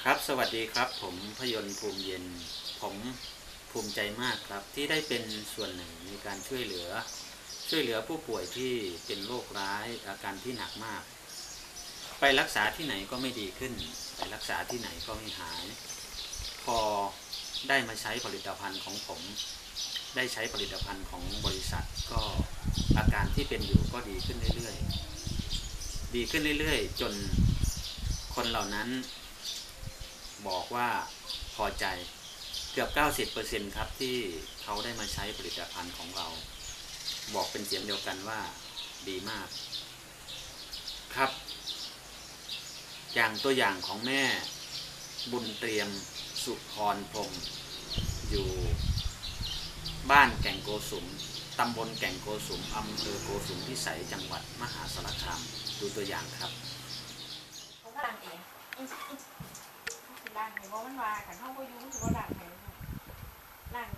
ครับสวัสดีครับผมพยนต์ภูมิเย็นผมภูมิใจมากครับที่ได้เป็นส่วนหนึ่งในการช่วยเหลือผู้ป่วยที่เป็นโรคร้ายอาการที่หนักมากไปรักษาที่ไหนก็ไม่ดีขึ้นไปรักษาที่ไหนก็ไม่หายพอได้มาใช้ผลิตภัณฑ์ของผมได้ใช้ผลิตภัณฑ์ของบริษัทก็อาการที่เป็นอยู่ก็ดีขึ้นเรื่อยๆจนคนเหล่านั้นบอกว่าพอใจเกือบ 90% ครับที่เขาได้มาใช้ผลิตภัณฑ์ของเราบอกเป็นเสียงเดียวกันว่าดีมากครับอย่างตัวอย่างของแม่บุญเตรียมสุพรพรหมอยู่บ้านแก่งโกสุมตำบลแก่งโกสุมอำเภอโกสุมพิสัยจังหวัดมหาสารคามดูตัวอย่างครับล่างเองล่างเห็นว่ามันว่าขันห้องก็ยุ่งถือว่าล่างไหนล่าง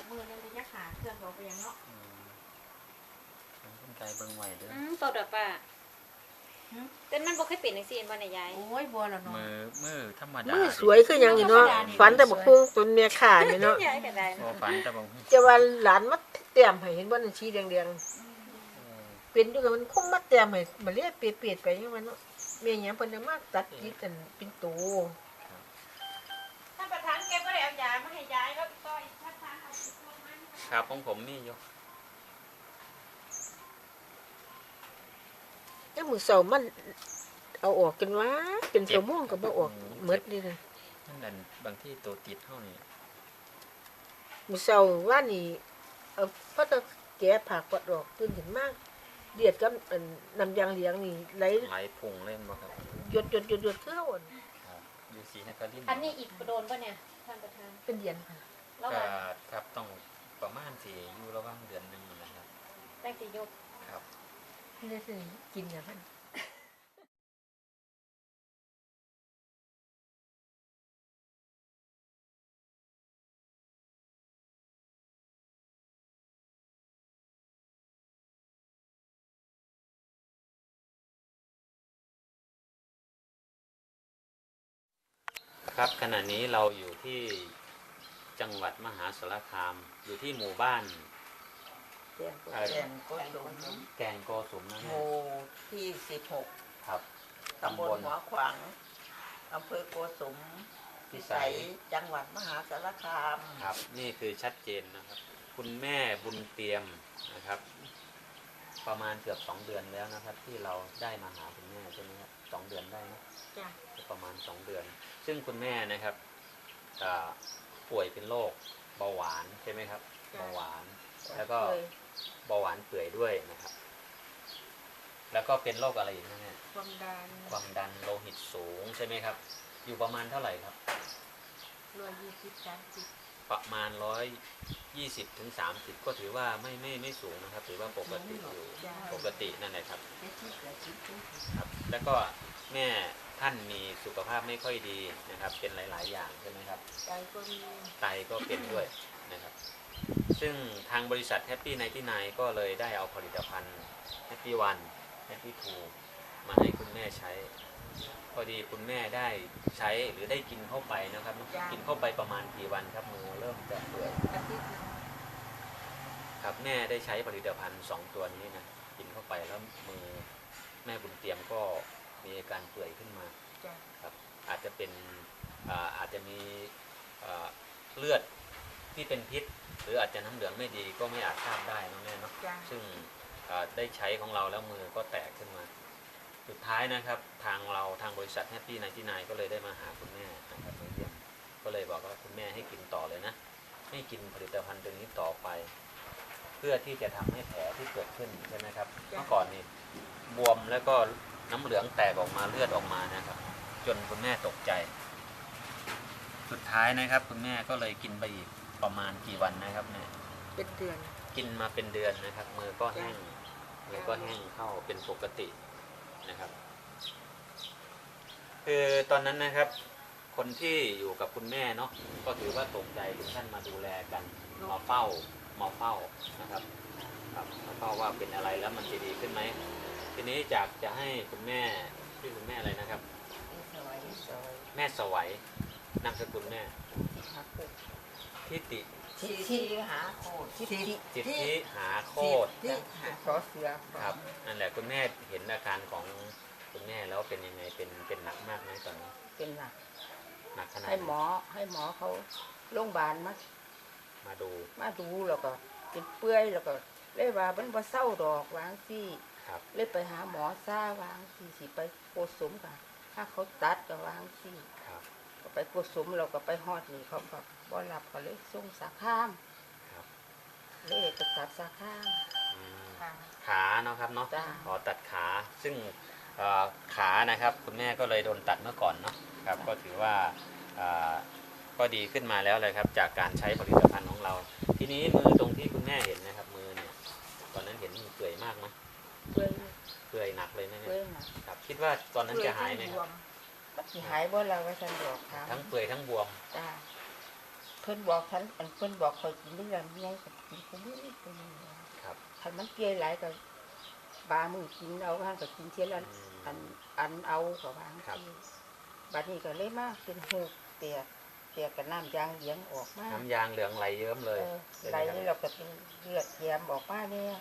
มือนั่นจะยักหาเครื่องเราไปยังเนาะต้นไก่เบิ่งไหวเด้อตัวเด้อป้าเป็นมันบ่เคยเป็นจังซี่บ่ได้ยายโอ้ยบัวแล้วเนาะมือธรรมดามือสวยคือหยังนี่เนาะฝันแต่บักคุ้งต้นเมียข่านี่เนาะยายก็ได้ฝันแต่บักจะว่าหลานมาเตรียมให้เห็นบ่นั่นสีแดงๆเป็นอยู่กับมันคงมาเตรียมให้มาเรียกเปียดๆไปจังว่าเนาะแม่หยังเพิ่นมาตัดกิดกันเป็นโตท่านประธานแกก็ได้เอายามาให้ยายแล้วก็อีกท่านเอาตัวมันครับของผมนี่อยู่ยามมื้อเช้ามันเอาออกกันว่าเป็นชั่วโมงก็บ่ออกหมดนี่นะนั่นบางที่ตัวติดเฮานี่มื้อเช้าว่านี่เอาพอตะแกะผักปอดออกตื่นขึ้นมาเดือดกับน้ำยางเหลียงนี่ไหลพุ่งเล่นบ่ครับหยดคือเฮาอ่อนครับอยู่ศรีนครินทร์อันนี้อีกโดนป่ะเนี่ยท่านประธานเป็นเดือนค่ะแล้วครับต้องประมาณสิอยู่ระหว่างเดือนนึงนะครับตั้งสิยกครับนี่สิกินอย่างนั้นครับขณะนี้เราอยู่ที่จังหวัดมหาสารคามอยู่ที่หมู่บ้านแก่งโกสุมแก่งโกสุมนะหมู่ที่16ครับตำบลหัวขวางอำเภอโกสุมพิสัยจังหวัดมหาสารคามครับนี่คือชัดเจนนะครับคุณแม่บุญเตรียมนะครับประมาณเกือบ2 เดือนแล้วนะครับที่เราได้มาหาคุณแม่ใช่ไหมครับ2 เดือนได้นะประมาณ2 เดือนซึ่งคุณแม่นะครับป่วยเป็นโรคเบาหวานใช่ไหมครับเบาหวานแล้วก็เบาหวานเปื่อยด้วยนะครับแล้วก็เป็นโรคอะไรอีกนะเนี่ยความดันโลหิตสูงใช่ไหมครับอยู่ประมาณเท่าไหร่ครับ120-30ประมาณ120-30ก็ถือว่าไม่สูงนะครับถือว่าปกติอยู่ปกตินั่นแหละครับครับแล้วก็แม่ท่านมีสุขภาพไม่ค่อยดีนะครับเป็นหลายๆอย่างใช่ไหมครับไตก็เป็นด้วยนะครับซึ่งทางบริษัท Happy 99ก็เลยได้เอาผลิตภัณฑ์ Happy 1 Happy 2มาให้คุณแม่ใช้พอดีคุณแม่ได้ใช้หรือได้กินเข้าไปนะครับกินเข้าไปประมาณกี่วันครับมือเริ่มจะเปื่อยครับแม่ได้ใช้ผลิตภัณฑ์2 ตัวนี้นะกินเข้าไปแล้วมือแม่บุญเตรียมก็มีอาการเปื่อยขึ้นมาครับอาจจะมีเลือดที่เป็นพิษหรืออาจจะน้ำเหลืองไม่ดีก็ไม่อาจทราบได้นะแม่เนาะซึ่งได้ใช้ของเราแล้วมือก็แตกขึ้นมาสุดท้ายนะครับทางบริษัท Happy 99ก็เลยได้มาหาคุณแม่นะครับมาเยี่ยมก็เลยบอกว่าคุณแม่ให้กินต่อเลยนะให้กินผลิตภัณฑ์ตัวนี้ต่อไปเพื่อที่จะทำให้แผลที่เกิดขึ้นใช่ไหมครับเมื่อก่อนนี่บวมแล้วก็น้ำเหลืองแตกออกมาเลือดออกมานะครับจนคุณแม่ตกใจสุดท้ายนะครับคุณแม่ก็เลยกินไปอีกประมาณกี่วันนะครับแม่เป็นเดือนกินมาเป็นเดือนนะครับมือก็แห้งเข้าเป็นปกตินะครับคือตอนนั้นนะครับคนที่อยู่กับคุณแม่เนาะก็ถือว่าตกใจถึงท่านมาดูแลกันมาเฝ้านะครับมาเฝ้าว่าเป็นอะไรแล้วมันจะดีขึ้นไหมทีนี้จะให้คุณแม่ชื่อคุณแม่อะไรนะครับ แม่สวัยนามสกุลแม่ หาโคตร ทิติ ที่หาโคตรที่ จิตทิหาโคตร ที่หาซอเสือ ครับนั่นแหละคุณแม่เห็นอาการของคุณแม่แล้วเป็นยังไงเป็นหนักมากไหมตอนนี้ เป็นหนัก หนักขนาด ให้ ไหน หมอเขาโรงพยาบาลมาดู มาดูแล้วก็เป็นเปื่อยแล้วก็เลยว่ามันบ่เศร้าดอกวางซี่ ครับ เลยไปหาหมอซ่าวางซี่สิไปโกสมกันถ้าเขาตัดก็วางซี่ ครับ ก็ไปโกสมเราก็ไปฮอดนี่เขาก็บ่รับก็เลยส่งสาขาม ครับ เลยไปตัดสาขาม อืมขาเนาะครับเนาะ จ้า ขอตัดขาซึ่งขานะครับคุณแม่ก็เลยโดนตัดเมื่อก่อนเนาะครับก็ถือว่าก็ดีขึ้นมาแล้วเลยครับจากการใช้ผลิตภัณฑ์ของเรา ทีนี้มือตรงที่คุณแม่เห็นนะครับมือเนี่ยตอนนั้นเห็นมือเปื่อยมากไหม เปื่อย เปื่อยหนักเลยนะเนี่ เปื่อย ย หนัก ครับคิดว่าตอนนั้นจะหายไหมครับ มันสิหายบ่ล่ะว่าซั่นดอกค่ะ ทั้งเปื่อยทั้งบวม จ้าเพิ่นบอกฉันเพิ่นบอกข่อยกินได้ยังไงก็กินกูมื้อนี้กูมื้อนี้ ครับ คันมันเกลียหลายก็บามือกินเอาข้างก็กินเทียละอันเอาก็วางที่บัดนี้ก็เลยมาเป็นหูกเตียกับน้ำยางเหลียงออกมา น้ำยางเหลืองไหลเยิ้มเลย ไหลนี่เราก็เป็นเลือดแยมออกมาเนี่ย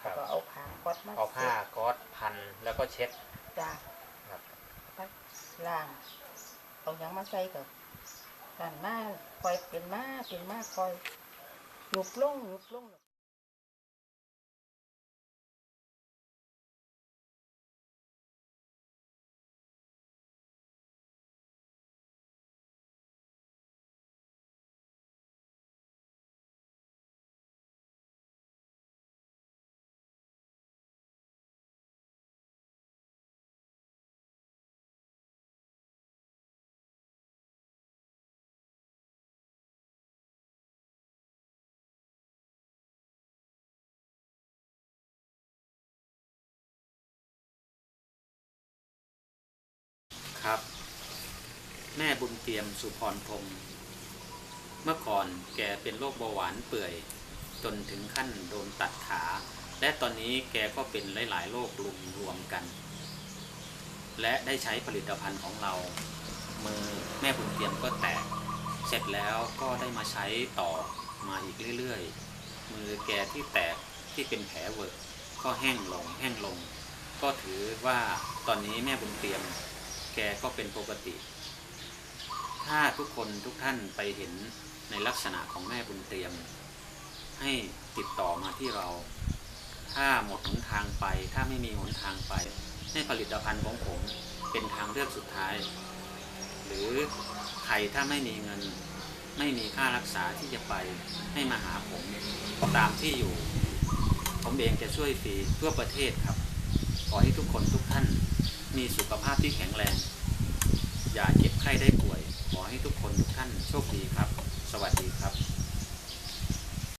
ครับ ก็เอาผ้าก๊อดมา เอาผ้าก๊อซพันแล้วก็เช็ด จ้า ครับ พัดล่างเอาหยังมาใส่กับกันมาคอยเป็นมาคอยหยุบลง ครับ แม่บุญเตรียมสุพรพรหมเมื่อก่อนแกเป็นโรคเบาหวานเปื่อยจนถึงขั้นโดนตัดขา และตอนนี้แกก็เป็นหลายๆโรครวมกัน และได้ใช้ผลิตภัณฑ์ของเรา มือแม่บุญเตรียมก็แตก เสร็จแล้วก็ได้มาใช้ต่อมาอีกเรื่อยๆมือแกที่แตกที่เป็นแผลเวอะก็แห้งลง ก็ถือว่าตอนนี้แม่บุญเตรียมแกก็เป็นปกติ ถ้าทุกคนทุกท่านไปเห็นในลักษณะของแม่บุญเตรียม ให้ติดต่อมาที่เรา ถ้าหมดหนทางไปถ้าไม่มีหนทางไปให้ผลิตภัณฑ์ของผมเป็นทางเลือกสุดท้าย หรือใครถ้าไม่มีเงินไม่มีค่ารักษาที่จะไปให้มาหาผมตามที่อยู่ผมเองจะช่วยฟรีทั่วประเทศครับขอให้ทุกคนทุกท่านมีสุขภาพที่แข็งแรงอย่าเจ็บไข้ได้ป่วยขอให้ทุกคนทุกท่านโชคดีครับสวัสดีครับ